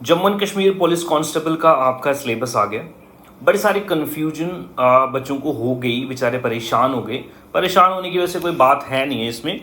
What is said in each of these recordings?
Jammu and Kashmir police constable का आपका syllabus आ गया। बड़ी सारी कन्फ्यूजन बच्चों को हो गई, बेचारे परेशान हो गए। परेशान होने की वजह से कोई बात है नहीं है इसमें।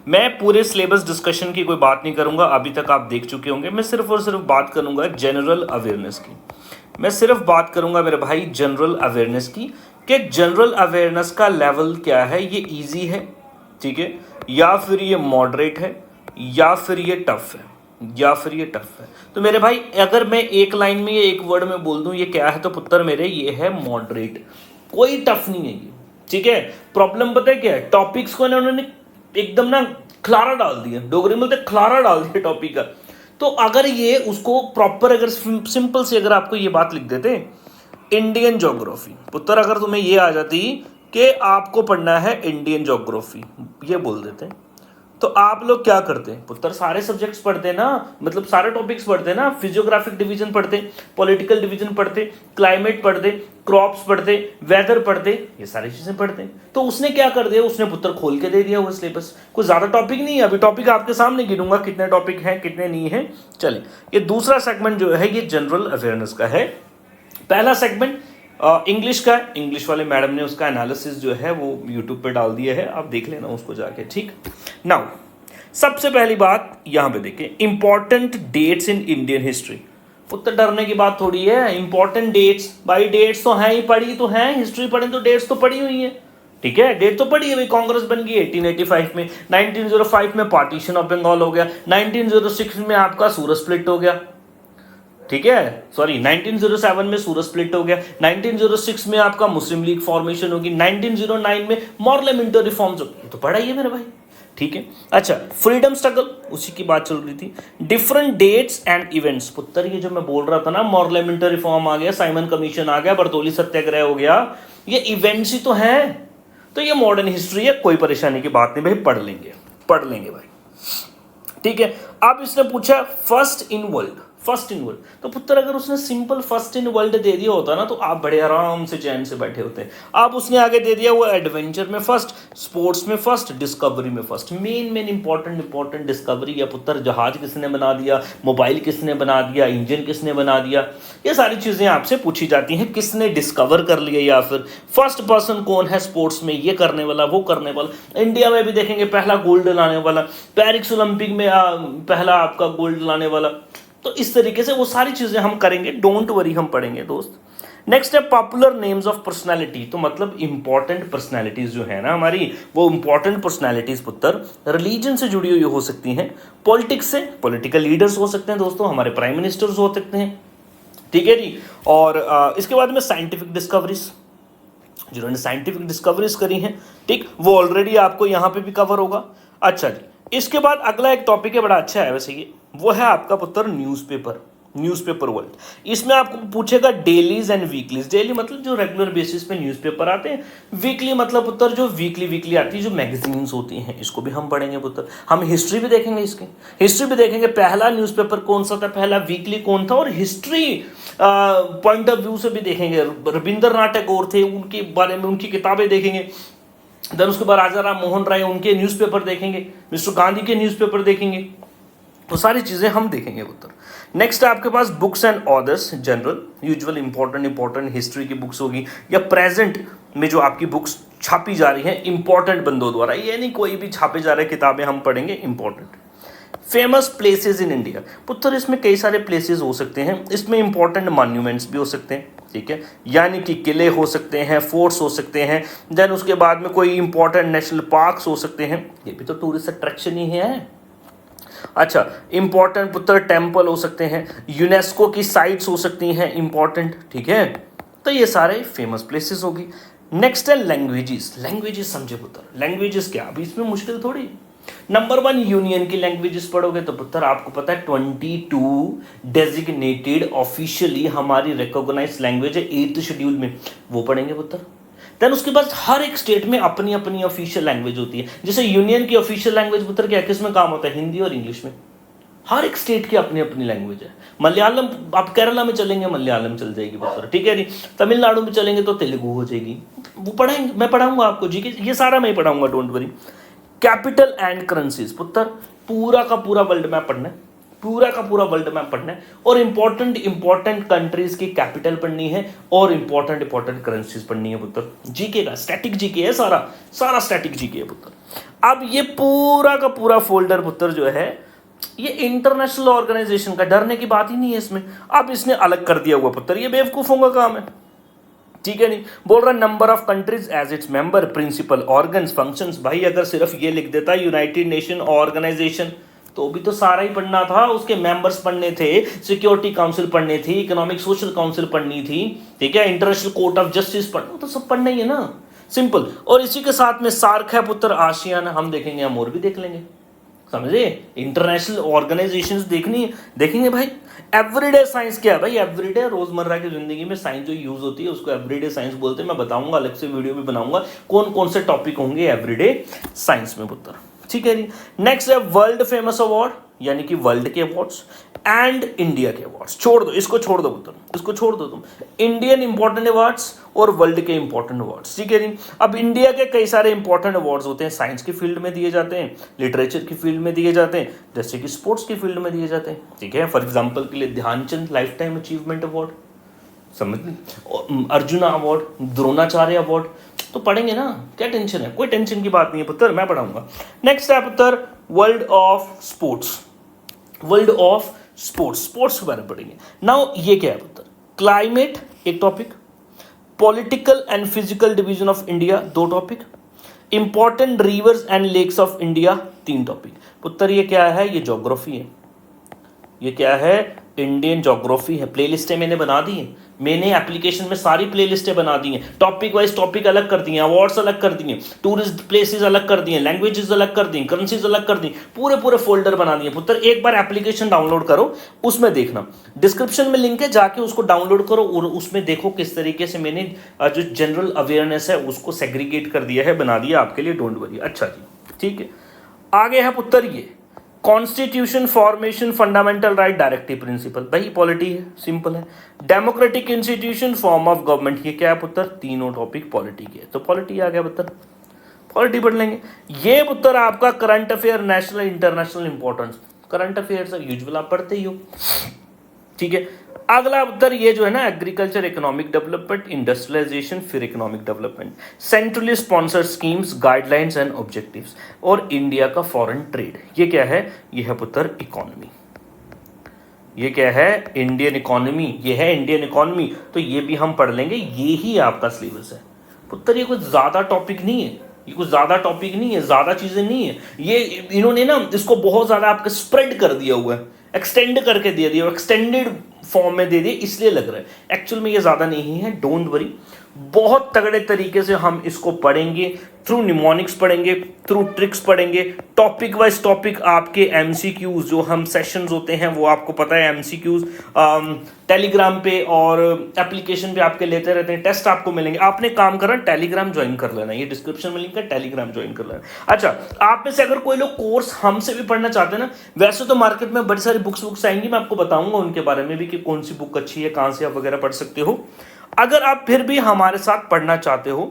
मैं पूरे सिलेबस डिस्कशन की कोई बात नहीं करूंगा, अभी तक आप देख चुके होंगे। मैं सिर्फ और सिर्फ बात करूंगा जनरल अवेयरनेस की। मैं सिर्फ बात करूंगा मेरे भाई जनरल अवेयरनेस की, कि जनरल अवेयरनेस का लेवल क्या है। ये ईजी है, ठीक है, या फिर ये मॉडरेट है, या फिर ये टफ है, या फिर ये टफ है। तो मेरे भाई अगर मैं एक लाइन में ये एक वर्ड में बोल दूं ये क्या है, तो पुत्र मेरे ये है मॉडरेट। कोई टफ नहीं है ये, ठीक है। प्रॉब्लम पता है क्या है, टॉपिक्स को ना उन्होंने एकदम ना खलारा डाल दिया, डोगरी में बोलते खलारा डाल दिया टॉपिक का। तो अगर ये उसको प्रॉपर, अगर सिंपल से अगर आपको ये बात लिख देते इंडियन ज्योग्राफी, पुत्र अगर तुम्हें ये आ जाती कि आपको पढ़ना है इंडियन ज्योग्राफी, ये बोल देते, तो आप लोग क्या करते हैं पुत्र, सारे सब्जेक्ट्स पढ़ते ना, मतलब सारे टॉपिक्स पढ़ते ना। फिजियोग्राफिक डिवीजन पढ़ते, पॉलिटिकल डिवीजन पढ़ते, क्लाइमेट पढ़ते, क्रॉप्स पढ़ते, वेदर पढ़ते, ये सारी चीजें पढ़ते। तो उसने क्या कर दिया, उसने पुत्र खोल के दे दिया वो सिलेबस। कोई ज्यादा टॉपिक नहीं है, अभी टॉपिक आपके सामने गिनूंगा कितने टॉपिक हैं कितने नहीं है। चलिए, ये दूसरा सेगमेंट जो है ये जनरल अवेयरनेस का है। पहला सेगमेंट इंग्लिश का है। इंग्लिश वाले मैडम ने उसका एनालिसिस जो है वो यूट्यूब पे डाल दिया है, आप देख लेना उसको जाके, ठीक। नाउ सबसे पहली बात यहां पे देखें, important dates in Indian history. पुत्र डरने की बात थोड़ी है, इंपॉर्टेंट डेट्स, भाई डेट्स तो हैं ही, पढ़ी तो हैं, हिस्ट्री पढ़े तो डेट्स तो पढ़ी हुई है, ठीक है। डेट तो पढ़ी है भाई, कांग्रेस बन गई 1885 में, 1905 में पार्टीशन ऑफ बंगाल हो गया, 1906 में आपका सूरत स्प्लिट हो गया, ठीक है, सॉरी 1907 में सूरत स्प्लिट हो गया, 1906 में आपका मुस्लिम लीग फॉर्मेशन होगी, 1909 में पार्लियामेंट्री रिफॉर्म्स हो गई। तो पढ़ा ही है मेरे भाई, ठीक है। अच्छा, फ्रीडम स्ट्रगल, उसी की बात चल रही थी। डिफरेंट डेट्स एंड इवेंट्स, पुत्र ये जो मैं बोल रहा था ना, पार्लियामेंट्री रिफॉर्म आ गया, साइमन कमीशन आ गया, बरतौली सत्याग्रह हो गया, ये इवेंट्स ही तो हैं। तो ये मॉडर्न हिस्ट्री है, कोई परेशानी की बात नहीं भाई, पढ़ लेंगे भाई, ठीक है। अब इसने पूछा first in world, first in world, तो पुत्र अगर उसने सिंपल फर्स्ट इन वर्ल्ड दे दिया होता ना, तो आप बड़े आराम से चैन से बैठे होते। अब उसने आगे दे दिया वो एडवेंचर में फर्स्ट, स्पोर्ट्स में फर्स्ट, डिस्कवरी में फर्स्ट। मेन इंपॉर्टेंट डिस्कवरी, या पुत्र जहाज किसने बना दिया, मोबाइल किसने बना दिया, इंजन किसने बना दिया, ये सारी चीजें आपसे पूछी जाती हैं। किसने डिस्कवर कर लिया, या फिर फर्स्ट पर्सन कौन है स्पोर्ट्स में, ये करने वाला वो करने वाला। इंडिया में भी देखेंगे पहला गोल्ड लाने वाला, पेरिस ओलंपिक में पहला आपका गोल्ड लाने वाला। तो इस तरीके से वो सारी चीजें हम करेंगे, डोंट वरी, हम पढ़ेंगे दोस्त। नेक्स्ट है पॉपुलर नेम्स ऑफ पर्सनालिटी, तो मतलब इंपॉर्टेंट पर्सनालिटीज जो है ना हमारी, वो इंपॉर्टेंट पर्सनालिटीज पुत्र रिलीजन से जुड़ी हुई हो सकती हैं, पॉलिटिक्स से, पॉलिटिकल लीडर्स हो सकते हैं दोस्तों, हमारे प्राइम मिनिस्टर्स हो सकते हैं, ठीक है जी। और इसके बाद में साइंटिफिक डिस्कवरीज, जिन्होंने साइंटिफिक डिस्कवरीज करी हैं, ठीक, वो ऑलरेडी आपको यहां पे भी कवर होगा। अच्छा जी, इसके बाद अगला एक टॉपिक है, बड़ा अच्छा है वैसे ये, वो है आपका पुत्र न्यूज़पेपर वर्ल्ड। इसमें आपको पूछेगा डेलीज एंड वीकलीज। डेली मतलब जो रेगुलर बेसिस पे न्यूज़पेपर आते हैं, वीकली मतलब पुत्र जो वीकली आती है, जो मैगजीन्स होती हैं, इसको भी हम पढ़ेंगे पुत्र। हम हिस्ट्री भी देखेंगे, इसकी हिस्ट्री भी देखेंगे, पहला न्यूज़पेपर कौन सा था, पहला वीकली कौन था, और हिस्ट्री पॉइंट ऑफ व्यू से भी देखेंगे। रविंद्रनाथ टैगोर थे, उनके बारे में उनकी किताबें देखेंगे। देन उसके बाद राजा राम मोहन राय, उनके न्यूज़पेपर देखेंगे, मिस्टर गांधी के न्यूज़पेपर देखेंगे, वो सारी चीज़ें हम देखेंगे पुत्र। नेक्स्ट है आपके पास books and authors general, usual important history की बुक्स होगी, या प्रेजेंट में जो आपकी बुक्स छापी जा रही हैं इंपॉर्टेंट बंदों द्वारा, ये नहीं कोई भी छापे जा रहे किताबें हम पढ़ेंगे, important. Famous places in India, पुत्र इसमें कई सारे प्लेसेस हो सकते हैं, इसमें इंपॉर्टेंट मॉन्यूमेंट्स भी हो सकते हैं, ठीक है, यानी कि किले हो सकते हैं, फोर्ट्स हो सकते हैं, देन उसके बाद में कोई इंपॉर्टेंट नेशनल पार्क्स हो सकते हैं, ये भी तो टूरिस्ट अट्रैक्शन ही है। अच्छा, इंपॉर्टेंट पुत्र टेम्पल हो सकते हैं, यूनेस्को की साइट्स हो सकती हैं इंपॉर्टेंट, ठीक है। तो ये सारे फेमस प्लेसेस होगी। नेक्स्ट है लैंग्वेजेस समझे पुत्र, लैंग्वेजेस क्या, अभी इसमें मुश्किल थोड़ी। नंबर 1 यूनियन की लैंग्वेजेस पढ़ोगे तो पुत्र आपको पता है 22 डेजिग्नेटेड ऑफिशियली हमारी रिकॉग्नाइज्ड लैंग्वेज है 8th शेड्यूल में, वो पढ़ेंगे पुत्र। देन उसके बाद हर एक स्टेट में अपनी अपनी ऑफिशियल लैंग्वेज होती है। जैसे यूनियन की ऑफिशियल लैंग्वेज पुत्र क्या, किस में काम होता है, हिंदी और इंग्लिश में। हर एक स्टेट की अपनी अपनी लैंग्वेज है। मलयालम, आप केरला में चलेंगे मलयालम चल जाएगी पुत्र, ठीक है जी। तमिलनाडु में चलेंगे तो तेलुगु हो जाएगी, वो पढ़ाएंगे, मैं पढ़ाऊंगा आपको जी, ये सारा मैं ही पढ़ाऊंगा, don't worry. Capital and currencies पुत्र पूरा का पूरा वर्ल्ड मैप पढ़ना है, पूरा का पूरा वर्ल्ड मैप पढ़ना है और इंपॉर्टेंट कंट्रीज की कैपिटल पढ़नी है और इंपॉर्टेंट करेंसीज पढ़नी है पुत्र। जीके का स्टैटिक जीके है, सारा स्टैटिक जीके है पुत्र। अब ये पूरा का पूरा फोल्डर पुत्र जो है ये इंटरनेशनल ऑर्गेनाइजेशन का, डरने की बात ही नहीं है इसमें। अब इसने अलग कर दिया हुआ पुत्र, ये बेवकूफों का काम है, ठीक है। नहीं बोल रहा number of countries as its member, principal organs, functions. भाई अगर सिर्फ ये लिख देता यूनाइटेड नेशन ऑर्गेनाइजेशन तो भी तो सारा ही पढ़ना था, उसके मेंबर्स पढ़ने थे, सिक्योरिटी काउंसिल पढ़नी थी, इकोनॉमिक सोशल काउंसिल पढ़नी थी, ठीक है, इंटरनेशनल कोर्ट ऑफ जस्टिस पढ़ना, तो सब पढ़ना ही है ना, सिंपल। और इसी के साथ में सार्क है पुत्र, आसियान हम देखेंगे, हम और भी देख लेंगे, समझे। इंटरनेशनल ऑर्गेनाइजेशंस देखेंगे भाई। एवरीडे साइंस क्या है भाई, एवरीडे रोजमर्रा की जिंदगी में साइंस जो यूज होती है उसको एवरीडे साइंस बोलते हैं। मैं बताऊंगा, अलग से वीडियो भी बनाऊंगा कौन कौन से टॉपिक होंगे एवरीडे साइंस में पुत्र, ठीक है जी। नेक्स्ट है वर्ल्ड फेमस अवार्ड, यानी कि वर्ल्ड के अवार्ड्स एंड इंडिया के अवार्ड्स। छोड़ दो इसको, छोड़ दो पुत्र, इसको छोड़ दो तुम। इंडियन इंपॉर्टेंट अवार्ड्स और वर्ल्ड के इंपॉर्टेंट अवार्ड्स, ठीक है जी। अब इंडिया के कई सारे इंपॉर्टेंट अवार्ड्स होते हैं, साइंस की फील्ड में दिए जाते हैं, लिटरेचर की फील्ड में दिए जाते हैं, जैसे कि स्पोर्ट्स की फील्ड में दिए जाते हैं, ठीक है। फॉर एग्जाम्पल के लिए Dhyan Chand life time achievement award, समझ, अर्जुना अवार्ड, द्रोणाचार्य अवार्ड, तो पढ़ेंगे ना, क्या टेंशन है, कोई टेंशन की बात नहीं है पुत्र, मैं पढ़ाऊंगा। नेक्स्ट है पुत्र world of sports, world of sports के बारे में पढ़ेंगे। नाउ ये क्या है पुत्र, क्लाइमेट एक topic, political and physical division of India दो topic, important rivers and lakes of India तीन टॉपिक। पुत्र ये क्या है, ये ज्योग्राफी है, ये क्या है, इंडियन ज्योग्राफी है। प्लेलिस्टें मैंने बना दी हैं, मैंने एप्लीकेशन में सारी प्लेलिस्टें बना दी हैं, टॉपिक वाइज टॉपिक अलग कर दिए, अवार्ड्स अलग कर दिए, टूरिस्ट प्लेसेस अलग कर दिए, लैंग्वेजेस अलग कर दी, करेंसीज अलग कर दी, पूरे फोल्डर बना दिए पुत्र। एक बार एप्लीकेशन डाउनलोड करो, उसमें देखना, डिस्क्रिप्शन में लिंक है, जाके उसको डाउनलोड करो और उसमें देखो किस तरीके से मैंने जो जनरल अवेयरनेस है उसको सेग्रीगेट कर दिया है, बना दिया आपके लिए, डोंट वरी। अच्छा जी, ठीक है। आगे है पुत्र ये constitution, formation, fundamental right, directive principle, भाई पॉलिटी है, सिंपल है। Democratic institution, form of government, ये क्या है पुत्र, तीनों टॉपिक पॉलिटी के, तो पॉलिटी आ गया पुत्र, पॉलिटी पढ़ लेंगे। ये पुत्र आपका current affair, national international importance, current affair usual आप पढ़ते ही हो, ठीक है। अगला उत्तर ये जो है ना, एग्रीकल्चर, इकोनॉमिक डेवलपमेंट, इंडस्ट्रियलाइजेशन, फिर economic development, centrally sponsored schemes, guidelines and objectives, और इंडिया का फॉरेन ट्रेड। ये क्या है, ये है पुत्र इकोनॉमी, ये क्या है, इंडियन इकोनॉमी, ये है इंडियन इकोनॉमी, तो ये भी हम पढ़ लेंगे, ये ही आपका सिलेबस है पुत्र। ये कुछ ज्यादा टॉपिक नहीं है, ये कुछ ज्यादा टॉपिक नहीं है, ज्यादा चीजें नहीं है, ये इन्होंने ना इसको बहुत ज्यादा आपका स्प्रेड कर दिया हुआ है, एक्सटेंड करके दे दिया, एक्सटेंडेड फॉर्म में दे दिए, इसलिए लग रहा है, एक्चुअल में ये ज्यादा नहीं है, डोंट वरी। बहुत तगड़े तरीके से हम इसको पढ़ेंगे, थ्रू निमोनिक्स पढ़ेंगे, थ्रू ट्रिक्स पढ़ेंगे, टॉपिक वाइज टॉपिक आपके एमसीक्यूज जो हम सेशंस होते हैं वो आपको पता है, एमसीक्यूज टेलीग्राम पे और एप्लीकेशन पे आपके लेते रहते हैं, टेस्ट आपको मिलेंगे। आपने काम करना, टेलीग्राम ज्वाइन कर लेना, ये डिस्क्रिप्शन में लिंक है, टेलीग्राम ज्वाइन कर लेना। अच्छा, आप में से अगर कोई लोग कोर्स हमसे भी पढ़ना चाहते हैं ना, वैसे तो मार्केट में बड़ी सारी बुक्स आएंगी, मैं आपको बताऊंगा उनके बारे में भी कि कौन सी बुक अच्छी है, कहाँ से आप वगैरह पढ़ सकते हो। अगर आप फिर भी हमारे साथ पढ़ना चाहते हो,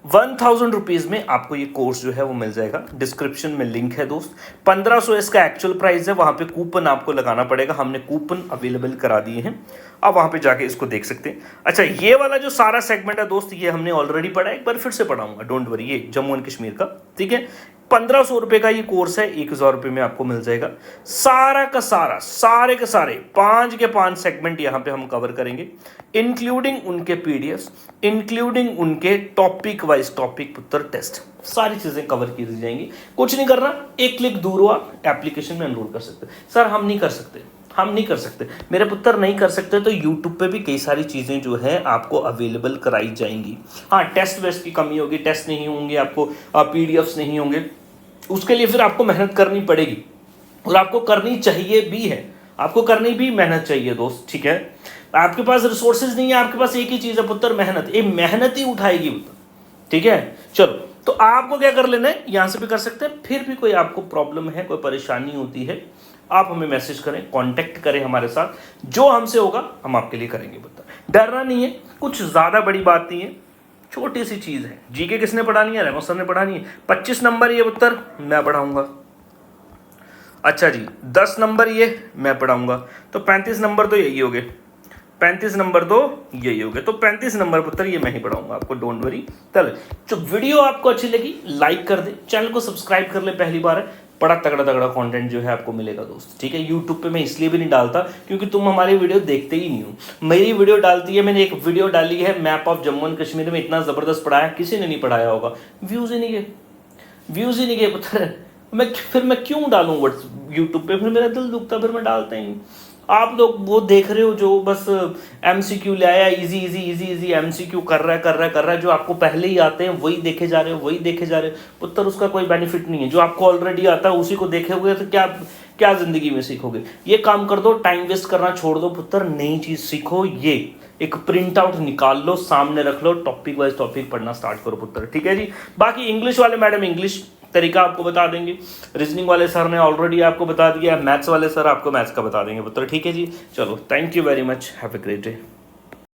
1000 रुपीज में आपको ये कोर्स जो है वो मिल जाएगा, डिस्क्रिप्शन में लिंक है दोस्त। 1500 इसका एक्चुअल प्राइस है, वहां पे कूपन आपको लगाना पड़ेगा, हमने कूपन अवेलेबल करा दिए हैं, आप वहां पे जाके इसको देख सकते हैं। अच्छा, ये वाला जो सारा सेगमेंट है दोस्त, ये हमने ऑलरेडी पढ़ा, एक बार फिर से पढ़ाऊंगा, डोंट वरी, ये जम्मू एंड कश्मीर का, ठीक है। 1500 रुपए का ये कोर्स है, 1000 रुपए में आपको मिल जाएगा। सारा का सारा, सारे के सारे 5 के 5 सेगमेंट यहाँ पे हम कवर करेंगे, इंक्लूडिंग उनके पीडीएफ, इंक्लूडिंग उनके टॉपिक वाइज टॉपिक पुत्र टेस्ट, सारी चीजें कवर की जाएंगी। कुछ नहीं करना, एक क्लिक दूर हो आप एप्लीकेशन में एनरोल कर सकते। सर हम नहीं कर सकते, हम नहीं कर सकते, मेरे पुत्र नहीं कर सकते, तो यूट्यूब पे भी कई सारी चीज़ें जो है आपको अवेलेबल कराई जाएंगी। हाँ, टेस्ट वेस्ट की कमी होगी, टेस्ट नहीं होंगे, आपको पीडीएफ्स नहीं होंगे, उसके लिए फिर आपको मेहनत करनी पड़ेगी, और आपको करनी चाहिए भी है, आपको करनी भी मेहनत चाहिए दोस्त, ठीक है। आपके पास रिसोर्सेज नहीं है, आपके पास एक ही चीज़ है पुत्र, मेहनत, ये मेहनत ही उठाएगी पुत्र, ठीक है। चलो, तो आपको क्या कर लेना है, यहाँ से भी कर सकते हैं, फिर भी कोई आपको प्रॉब्लम है, कोई परेशानी होती है, आप हमें मैसेज करें, कांटेक्ट करें हमारे साथ, जो हमसे होगा हम आपके लिए करेंगे पुत्र। डरना नहीं है, कुछ ज़्यादा बड़ी बात नहीं है, छोटी सी चीज़ है। जीके किसने पढ़ानी है, रेमो सर ने पढ़ानी है, 25 नंबर ये उत्तर मैं पढ़ाऊंगा। अच्छा जी, 10 नंबर ये मैं पढ़ाऊंगा, तो 35 नंबर तो यही हो गए, 35 नंबर तो यही हो गए, तो 35 नंबर पुत्र ये मैं ही पढ़ाऊंगा आपको, डोंट वरी। चल, जो वीडियो आपको अच्छी लगी लाइक कर दे, चैनल को सब्सक्राइब कर ले, पहली बार है, बड़ा तगड़ा तगड़ा कंटेंट जो है आपको मिलेगा दोस्त, ठीक है। यूट्यूब पे मैं इसलिए भी नहीं डालता क्योंकि तुम हमारी वीडियो देखते ही नहीं हो। मेरी वीडियो डालती है, मैंने एक वीडियो डाली है map of Jammu and Kashmir में, इतना जबरदस्त पढ़ाया, किसी ने नहीं पढ़ाया होगा, व्यूज ही नहीं गए, व्यूज ही नहीं गए पुत्र। मैं क्यों डालूं यूट्यूब पे, फिर मेरा दिल दुखता, फिर मैं डालता ही नहीं। आप लोग वो देख रहे हो जो बस एमसीक्यू ले आया, easy easy easy easy MCQ कर रहा है, जो आपको पहले ही आते हैं वही देखे जा रहे हो पुत्र, उसका कोई बेनिफिट नहीं है। जो आपको ऑलरेडी आता है उसी को देखे हुए तो क्या क्या जिंदगी में सीखोगे। ये काम कर दो, टाइम वेस्ट करना छोड़ दो पुत्र, नई चीज सीखो। ये एक प्रिंट आउट निकाल लो, सामने रख लो, टॉपिक वाइज टॉपिक पढ़ना स्टार्ट करो पुत्र, ठीक है जी। बाकी इंग्लिश वाले मैडम इंग्लिश तरीका आपको बता देंगे, रीजनिंग वाले सर ने ऑलरेडी आपको बता दिया, मैथ्स वाले सर आपको मैथ्स का बता देंगे पुत्र, ठीक है जी। चलो, thank you very much, have a great day.